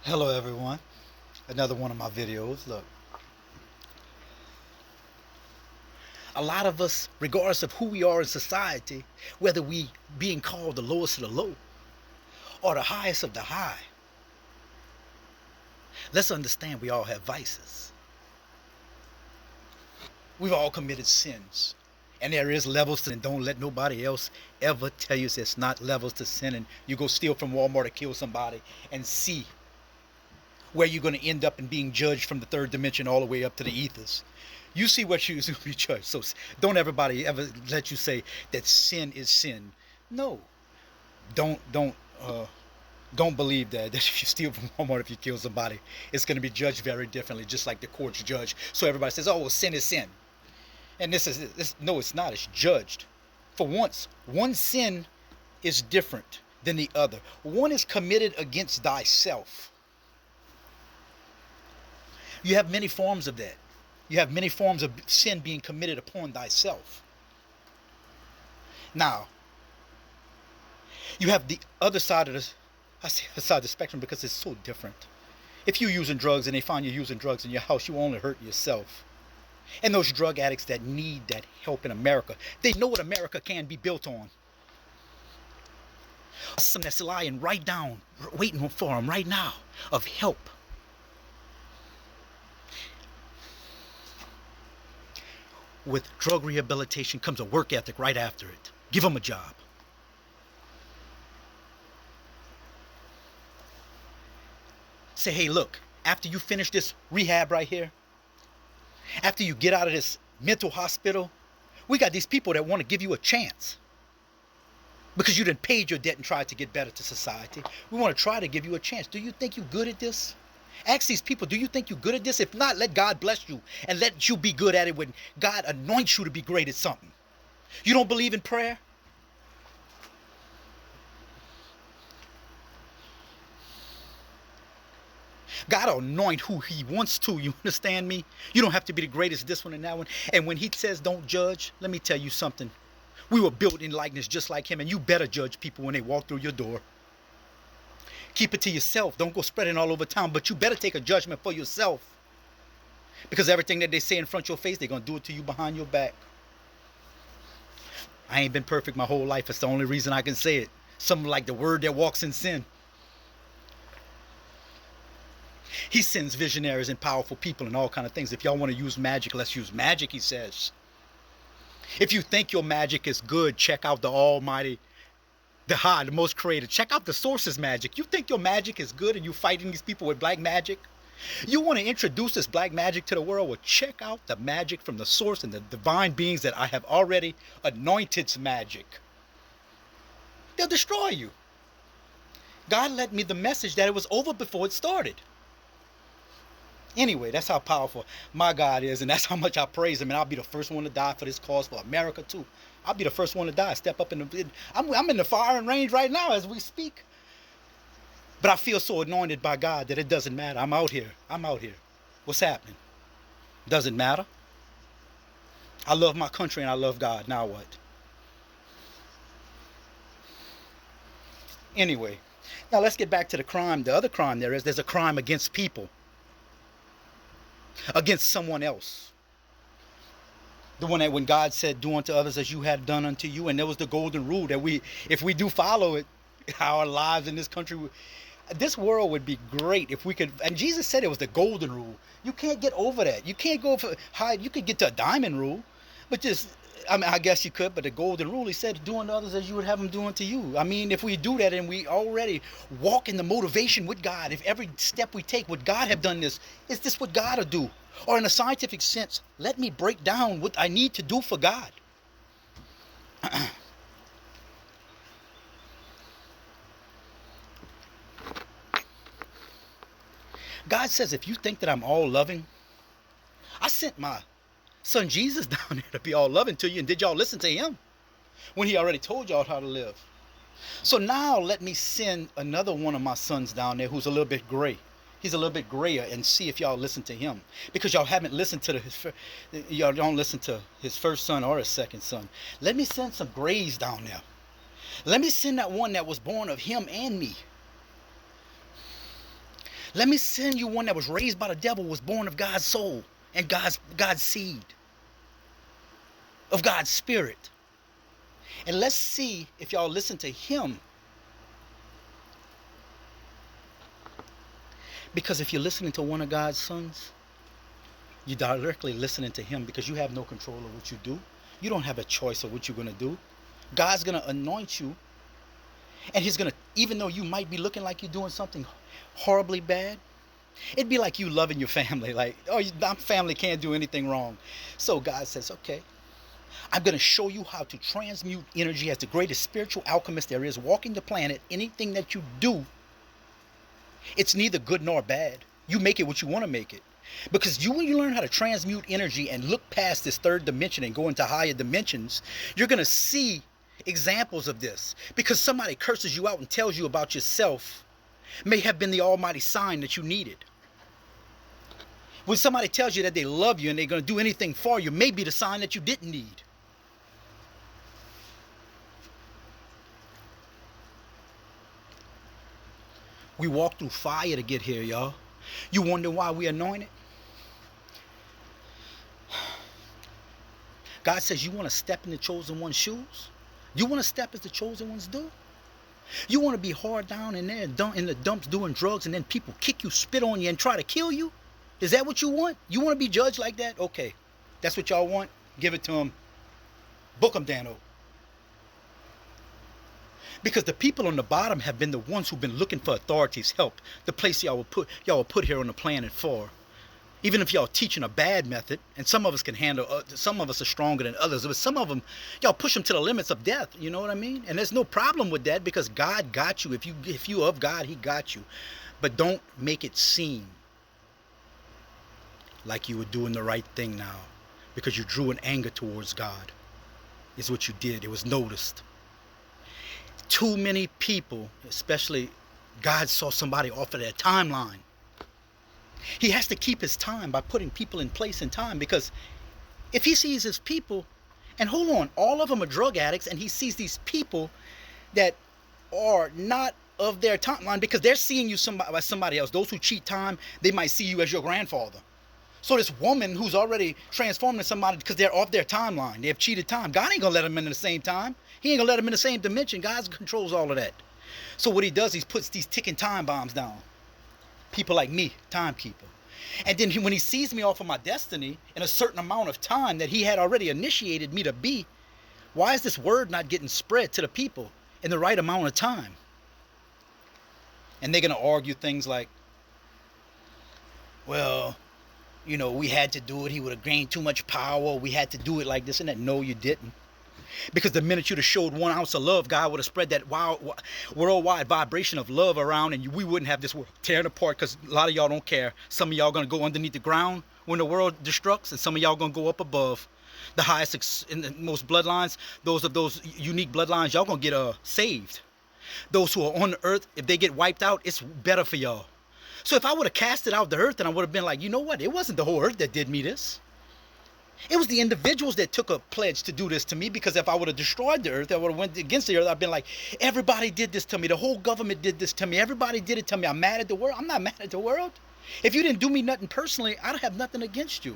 Hello everyone, another one of my videos. Look, a lot of us, regardless of who we are in society, whether we being called the lowest of the low or the highest of the high, let's understand we all have vices. We've all committed sins. And there is levels to sin. Don't let nobody else ever tell you it's not levels to sin. And you go steal from Walmart to kill somebody and see where you're going to end up in being judged from the third dimension all the way up to the ethers. You see what you're going to be judged. So don't everybody ever let you say that sin is sin. No, don't don't uh, don't believe that if you steal from Walmart, if you kill somebody, it's going to be judged very differently, just like the courts judge. So everybody says, "Oh, well, sin is sin," and this no, it's not. It's judged. For once, one sin is different than the other. One is committed against thyself. You have many forms of that. You have many forms of sin being committed upon thyself. Now, you have the other side of I say the side of the spectrum because it's so different. If you're using drugs and they find you using drugs in your house, you only hurt yourself. And those drug addicts that need that help in America, they know what America can be built on. Some that's lying right down, waiting for them right now of help. With drug rehabilitation comes a work ethic right after it. Give them a job. Say, hey, look, after you finish this rehab right here, after you get out of this mental hospital, we got these people that want to give you a chance. Because you done paid your debt and tried to get better to society. We want to try to give you a chance. Do you think you're good at this? Ask these people, do you think you're good at this? If not, let God bless you and let you be good at it when God anoints you to be great at something. You don't believe in prayer? God will anoint who he wants to. You understand me? You don't have to be the greatest this one and that one. And when he says don't judge, let me tell you something. We were built in likeness just like him, and you better judge people when they walk through your door. Keep it to yourself. Don't go spreading all over town, but you better take a judgment for yourself. Because everything that they say in front of your face, they're going to do it to you behind your back. I ain't been perfect my whole life. It's the only reason I can say it. Something like the word that walks in sin. He sends visionaries and powerful people and all kind of things. If y'all want to use magic, let's use magic, he says. If you think your magic is good, check out the Almighty, the High, the most creative. Check out the Source's magic. You think your magic is good and you fighting these people with black magic? You want to introduce this black magic to the world? Well, check out the magic from the Source and the divine beings that I have already anointed's magic. They'll destroy you. God let me the message that it was over before it started. Anyway, that's how powerful my God is, and that's how much I praise him. And I'll be the first one to die for this cause for America too. I'll be the first one to die. Step up in the. I'm in the firing range right now as we speak. But I feel so anointed by God that it doesn't matter. I'm out here. I'm out here. What's happening? Doesn't matter. I love my country and I love God. Now what? Anyway, now let's get back to the crime. The other crime there's a crime against people, against someone else. The one that when God said, do unto others as you had done unto you. And there was the golden rule that if we do follow it, our lives in this country, this world would be great if we could. And Jesus said it was the golden rule. You can't get over that. You can't go for high. You could get to a diamond rule, but just, I mean, I guess you could, but the golden rule, he said, do unto others as you would have them do unto you. I mean, if we do that and we already walk in the motivation with God, if every step we take, would God have done this? Is this what God will do? Or in a scientific sense, let me break down what I need to do for God. God says, if you think that I'm all loving, I sent my son Jesus down there to be all loving to you, and did y'all listen to him when he already told y'all how to live? So now let me send another one of my sons down there who's a little bit gray. He's a little bit grayer, and see if y'all listen to him, because y'all haven't listened to y'all don't listen to his first son or his second son. Let me send some grays down there. Let me send that one that was born of him and me. Let me send you one that was raised by the devil, was born of God's soul and God's seed, of God's spirit. And let's see if y'all listen to him. Because if you're listening to one of God's sons, you're directly listening to him, because you have no control of what you do. You don't have a choice of what you're going to do. God's going to anoint you. And he's going to, even though you might be looking like you're doing something horribly bad, it'd be like you loving your family. Like, oh, my family can't do anything wrong. So God says, okay, I'm going to show you how to transmute energy as the greatest spiritual alchemist there is walking the planet. Anything that you do, it's neither good nor bad. You make it what you want to make it. Because when you learn how to transmute energy and look past this third dimension and go into higher dimensions, you're going to see examples of this. Because somebody curses you out and tells you about yourself may have been the almighty sign that you needed. When somebody tells you that they love you and they're going to do anything for you, may be the sign that you didn't need. We walk through fire to get here, y'all. You wonder why we anointed? God says, you want to step in the chosen one's shoes? You want to step as the chosen ones do? You want to be hard down in there in the dumps doing drugs, and then people kick you, spit on you, and try to kill you? Is that what you want? You want to be judged like that? Okay, that's what y'all want? Give it to them. Book them, Dano. Because the people on the bottom have been the ones who've been looking for authorities' help, the place y'all were put here on the planet for. Even if y'all teaching a bad method, and some of us can handle, some of us are stronger than others, but some of them, y'all push them to the limits of death. You know what I mean? And there's no problem with that, because God got you. If you of God, he got you. But don't make it seem like you were doing the right thing now, because you drew an anger towards God. Is what you did. It was noticed. Too many people, especially God saw somebody off of their timeline. He has to keep his time by putting people in place in time, because if he sees his people, and hold on, all of them are drug addicts, and he sees these people that are not of their timeline, because they're seeing you by somebody else. Those who cheat time, they might see you as your grandfather. So this woman who's already transformed into somebody because they're off their timeline, they have cheated time, God ain't gonna let them in the same time. He ain't gonna let them in the same dimension. God controls all of that. So what he does, he puts these ticking time bombs down. People like me, timekeeper. And then when he sees me off of my destiny in a certain amount of time that he had already initiated me to be, why is this word not getting spread to the people in the right amount of time? And they're going to argue things like, well, you know, we had to do it. He would have gained too much power. We had to do it like this and that. No, you didn't. Because the minute you'd have showed 1 ounce of love, God would have spread that worldwide vibration of love around, and we wouldn't have this world tearing apart, because a lot of y'all don't care. Some of y'all going to go underneath the ground when the world destructs, and some of y'all going to go up above. The highest in the most bloodlines, those of those unique bloodlines, y'all going to get saved. Those who are on the earth, if they get wiped out, it's better for y'all. So if I would have casted out the earth, then I would have been like, you know what? It wasn't the whole earth that did me this. It was the individuals that took a pledge to do this to me, because if I would have destroyed the earth, I would have went against the earth. I've been like, everybody did this to me. The whole government did this to me. Everybody did it to me. I'm mad at the world. I'm not mad at the world. If you didn't do me nothing personally, I don't have nothing against you.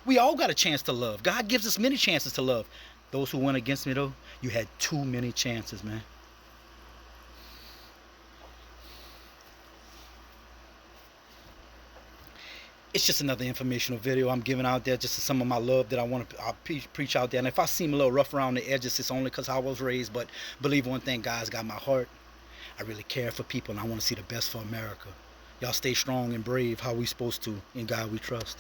We all got a chance to love. God gives us many chances to love. Those who went against me, though, you had too many chances, man. It's just another informational video I'm giving out there, just some of my love that I want to preach out there. And if I seem a little rough around the edges, it's only because I was raised. But believe one thing, God's got my heart. I really care for people, and I want to see the best for America. Y'all stay strong and brave, how we supposed to. In God we trust.